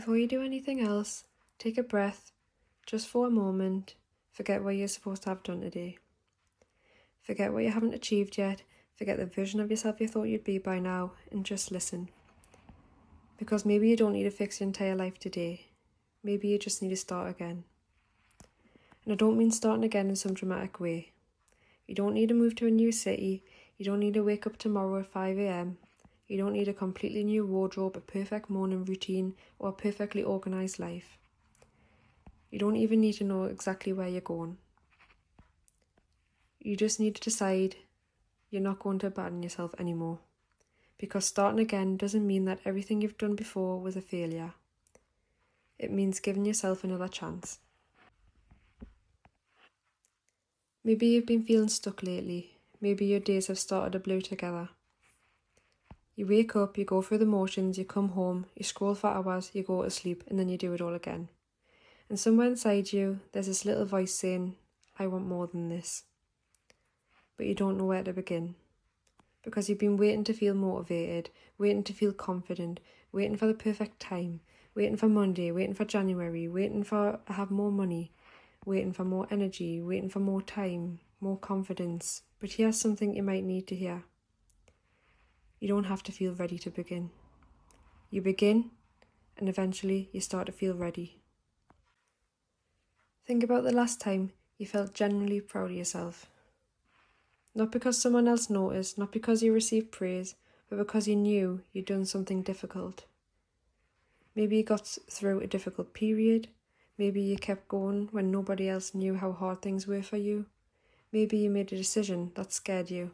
Before you do anything else, take a breath, just for a moment. Forget what you're supposed to have done today. Forget what you haven't achieved yet, forget the version of yourself you thought you'd be by now, and just listen. Because maybe you don't need to fix your entire life today. Maybe you just need to start again. And I don't mean starting again in some dramatic way. You don't need to move to a new city. You don't need to wake up tomorrow at 5 a.m. You don't need a completely new wardrobe, a perfect morning routine, or a perfectly organised life. You don't even need to know exactly where you're going. You just need to decide you're not going to abandon yourself anymore. Because starting again doesn't mean that everything you've done before was a failure. It means giving yourself another chance. Maybe you've been feeling stuck lately. Maybe your days have started to blur together. You wake up, you go through the motions, you come home, you scroll for hours, you go to sleep, and then you do it all again. And somewhere inside you, there's this little voice saying, I want more than this. But you don't know where to begin. Because you've been waiting to feel motivated, waiting to feel confident, waiting for the perfect time, waiting for Monday, waiting for January, waiting for have more money, waiting for more energy, waiting for more time, more confidence. But here's something you might need to hear. You don't have to feel ready to begin. You begin, and eventually you start to feel ready. Think about the last time you felt genuinely proud of yourself. Not because someone else noticed, not because you received praise, but because you knew you'd done something difficult. Maybe you got through a difficult period. Maybe you kept going when nobody else knew how hard things were for you. Maybe you made a decision that scared you.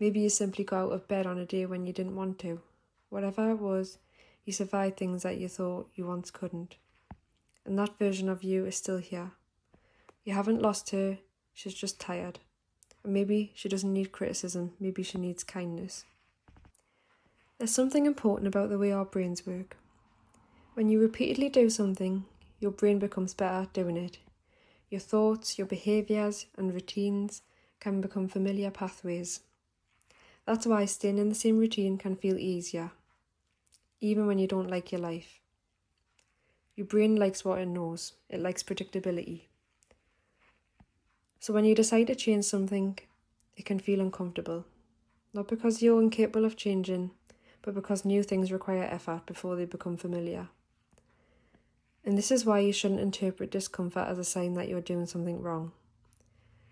Maybe you simply got out of bed on a day when you didn't want to. Whatever it was, you survived things that you thought you once couldn't. And that version of you is still here. You haven't lost her, she's just tired. And maybe she doesn't need criticism, maybe she needs kindness. There's something important about the way our brains work. When you repeatedly do something, your brain becomes better at doing it. Your thoughts, your behaviours and routines can become familiar pathways. That's why staying in the same routine can feel easier, even when you don't like your life. Your brain likes what it knows. It likes predictability. So when you decide to change something, it can feel uncomfortable. Not because you're incapable of changing, but because new things require effort before they become familiar. And this is why you shouldn't interpret discomfort as a sign that you're doing something wrong.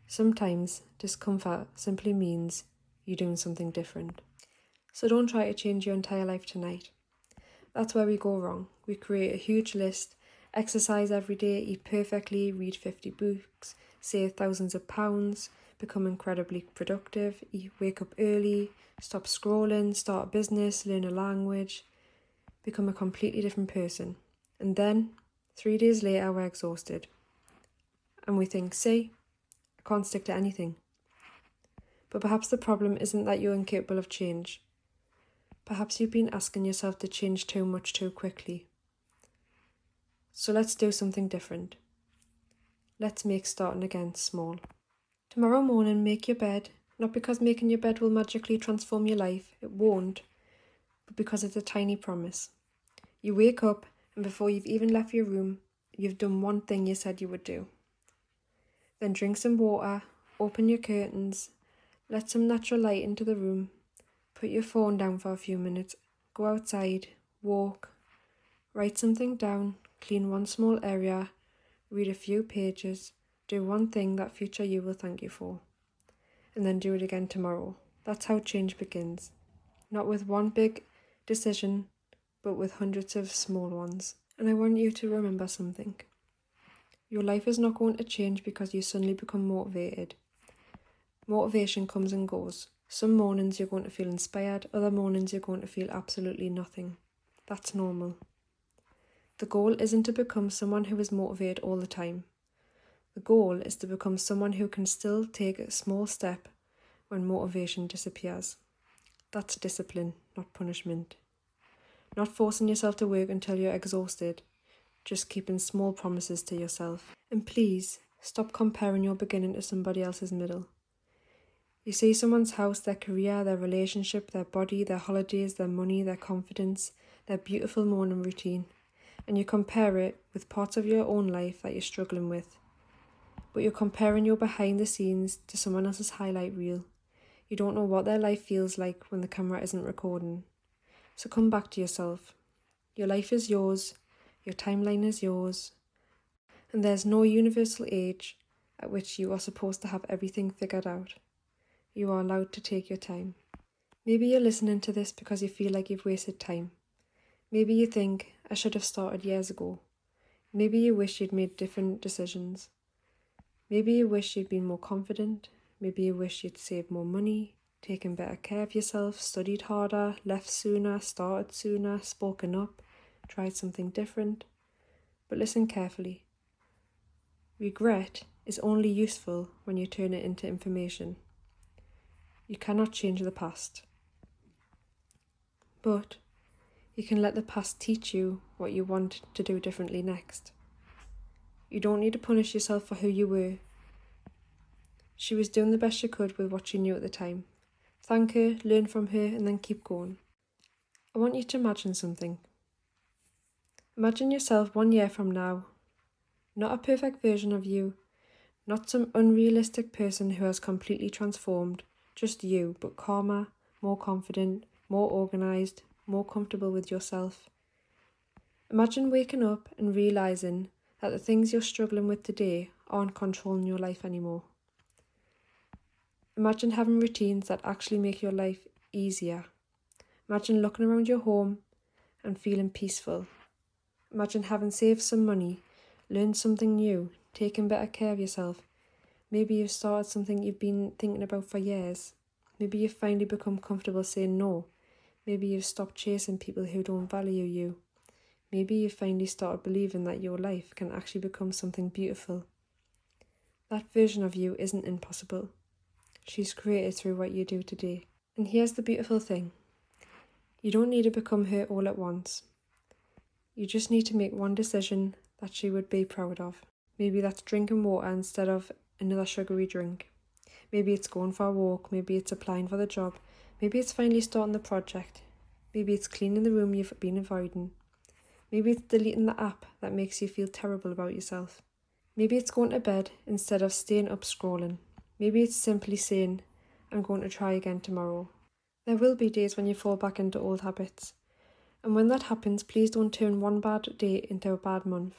Sometimes discomfort simply means you're doing something different. So don't try to change your entire life tonight. That's where we go wrong. We create a huge list, exercise every day, eat perfectly, read 50 books, save thousands of pounds, become incredibly productive, wake up early, stop scrolling, start a business, learn a language, become a completely different person. And then, 3 days later, we're exhausted. And we think, see, I can't stick to anything. But perhaps the problem isn't that you're incapable of change. Perhaps you've been asking yourself to change too much too quickly. So let's do something different. Let's make starting again small. Tomorrow morning, make your bed, not because making your bed will magically transform your life, it won't, but because it's a tiny promise. You wake up, and before you've even left your room, you've done one thing you said you would do. Then drink some water, open your curtains, let some natural light into the room, put your phone down for a few minutes, go outside, walk, write something down, clean one small area, read a few pages, do one thing that future you will thank you for, and then do it again tomorrow. That's how change begins. Not with one big decision, but with hundreds of small ones. And I want you to remember something. Your life is not going to change because you suddenly become motivated. Motivation comes and goes. Some mornings you're going to feel inspired, other mornings you're going to feel absolutely nothing. That's normal. The goal isn't to become someone who is motivated all the time. The goal is to become someone who can still take a small step when motivation disappears. That's discipline, not punishment. Not forcing yourself to work until you're exhausted, just keeping small promises to yourself. And please, stop comparing your beginning to somebody else's middle. You see someone's house, their career, their relationship, their body, their holidays, their money, their confidence, their beautiful morning routine. and you compare it with parts of your own life that you're struggling with. But you're comparing your behind the scenes to someone else's highlight reel. You don't know what their life feels like when the camera isn't recording. So come back to yourself. Your life is yours, your timeline is yours, and there's no universal age at which you are supposed to have everything figured out. You are allowed to take your time. Maybe you're listening to this because you feel like you've wasted time. Maybe you think, I should have started years ago. Maybe you wish you'd made different decisions. Maybe you wish you'd been more confident. Maybe you wish you'd saved more money, taken better care of yourself, studied harder, left sooner, started sooner, spoken up, tried something different. But listen carefully. Regret is only useful when you turn it into information. You cannot change the past. But you can let the past teach you what you want to do differently next. You don't need to punish yourself for who you were. She was doing the best she could with what she knew at the time. Thank her, learn from her, and then keep going. I want you to imagine something. Imagine yourself 1 year from now. Not a perfect version of you, not some unrealistic person who has completely transformed, just you, but calmer, more confident, more organised, more comfortable with yourself. Imagine waking up and realising that the things you're struggling with today aren't controlling your life anymore. Imagine having routines that actually make your life easier. Imagine looking around your home and feeling peaceful. Imagine having saved some money, learned something new, taken better care of yourself. Maybe you've started something you've been thinking about for years. Maybe you've finally become comfortable saying no. Maybe you've stopped chasing people who don't value you. Maybe you've finally started believing that your life can actually become something beautiful. That version of you isn't impossible. She's created through what you do today. And here's the beautiful thing. You don't need to become her all at once. You just need to make one decision that she would be proud of. Maybe that's drinking water instead of another sugary drink. Maybe it's going for a walk. Maybe it's applying for the job. Maybe it's finally starting the project. Maybe it's cleaning the room you've been avoiding. Maybe it's deleting the app that makes you feel terrible about yourself. Maybe it's going to bed instead of staying up scrolling. Maybe it's simply saying, I'm going to try again tomorrow. There will be days when you fall back into old habits. And when that happens, please don't turn one bad day into a bad month.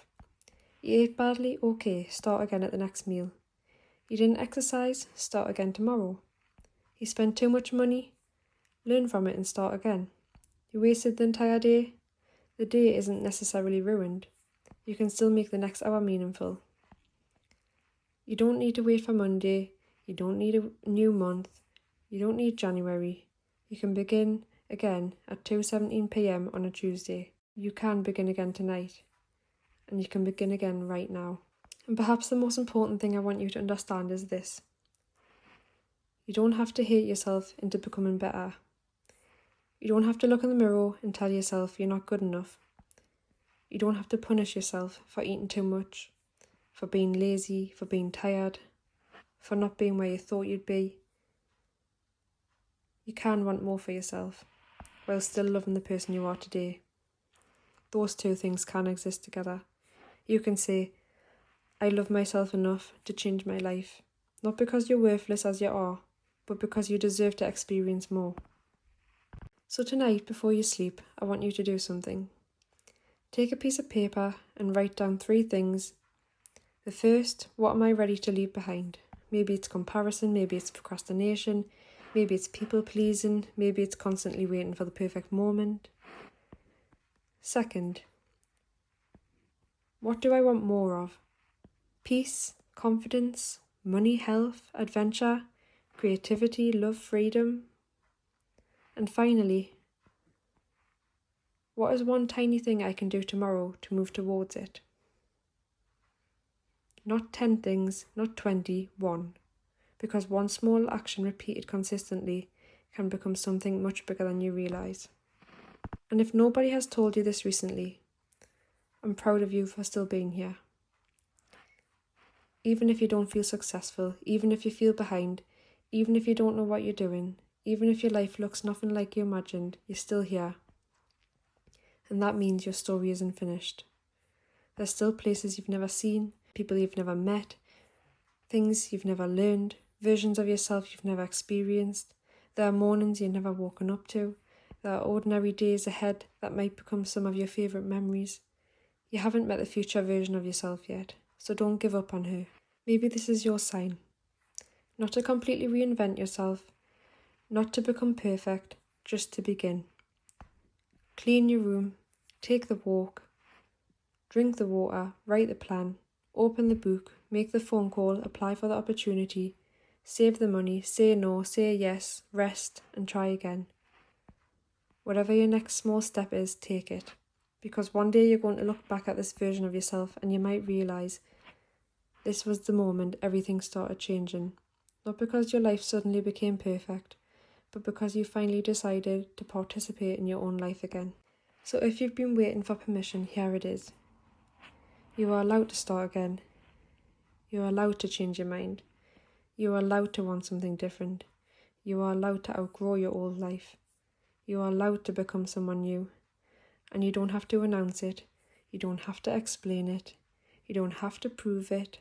You ate badly? Okay, start again at the next meal. You didn't exercise? Start again tomorrow. You spent too much money? Learn from it and start again. You wasted the entire day? The day isn't necessarily ruined. You can still make the next hour meaningful. You don't need to wait for Monday. You don't need a new month. You don't need January. You can begin again at 2:17 p.m. on a Tuesday. You can begin again tonight. And you can begin again right now. And perhaps the most important thing I want you to understand is this. You don't have to hate yourself into becoming better. You don't have to look in the mirror and tell yourself you're not good enough. You don't have to punish yourself for eating too much, for being lazy, for being tired, for not being where you thought you'd be. You can want more for yourself, while still loving the person you are today. Those two things can exist together. You can say, I love myself enough to change my life, not because you're worthless as you are, but because you deserve to experience more. So tonight, before you sleep, I want you to do something. Take a piece of paper and write down 3 things. The first, what am I ready to leave behind? Maybe it's comparison, maybe it's procrastination, maybe it's people pleasing, maybe it's constantly waiting for the perfect moment. Second, what do I want more of? Peace, confidence, money, health, adventure, creativity, love, freedom. And finally, what is one tiny thing I can do tomorrow to move towards it? Not 10 things, not 20, 1. Because one small action repeated consistently can become something much bigger than you realise. And if nobody has told you this recently, I'm proud of you for still being here. Even if you don't feel successful, even if you feel behind, even if you don't know what you're doing, even if your life looks nothing like you imagined, you're still here. And that means your story isn't finished. There's still places you've never seen, people you've never met, things you've never learned, versions of yourself you've never experienced. There are mornings you've never woken up to. There are ordinary days ahead that might become some of your favourite memories. You haven't met the future version of yourself yet, so don't give up on her. Maybe this is your sign. Not to completely reinvent yourself, not to become perfect, just to begin. Clean your room, take the walk, drink the water, write the plan, open the book, make the phone call, apply for the opportunity, save the money, say no, say yes, rest, and try again. Whatever your next small step is, take it. Because one day you're going to look back at this version of yourself and you might realise this was the moment everything started changing. Not because your life suddenly became perfect, but because you finally decided to participate in your own life again. So if you've been waiting for permission, here it is. You are allowed to start again. You are allowed to change your mind. You are allowed to want something different. You are allowed to outgrow your old life. You are allowed to become someone new. And you don't have to announce it. You don't have to explain it. You don't have to prove it.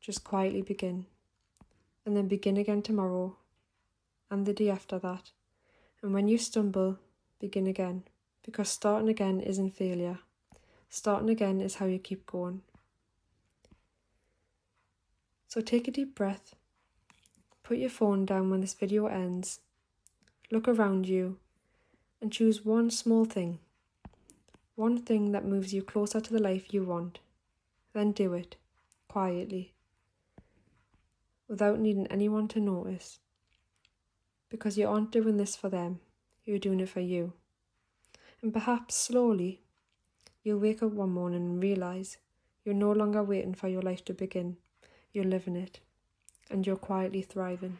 Just quietly begin. And then begin again tomorrow. And the day after that. And when you stumble, begin again. Because starting again isn't failure. Starting again is how you keep going. So take a deep breath. Put your phone down when this video ends. Look around you and choose one small thing. One thing that moves you closer to the life you want. Then do it, quietly, without needing anyone to notice. Because you aren't doing this for them, you're doing it for you. And perhaps slowly, you'll wake up one morning and realise you're no longer waiting for your life to begin. You're living it, and you're quietly thriving.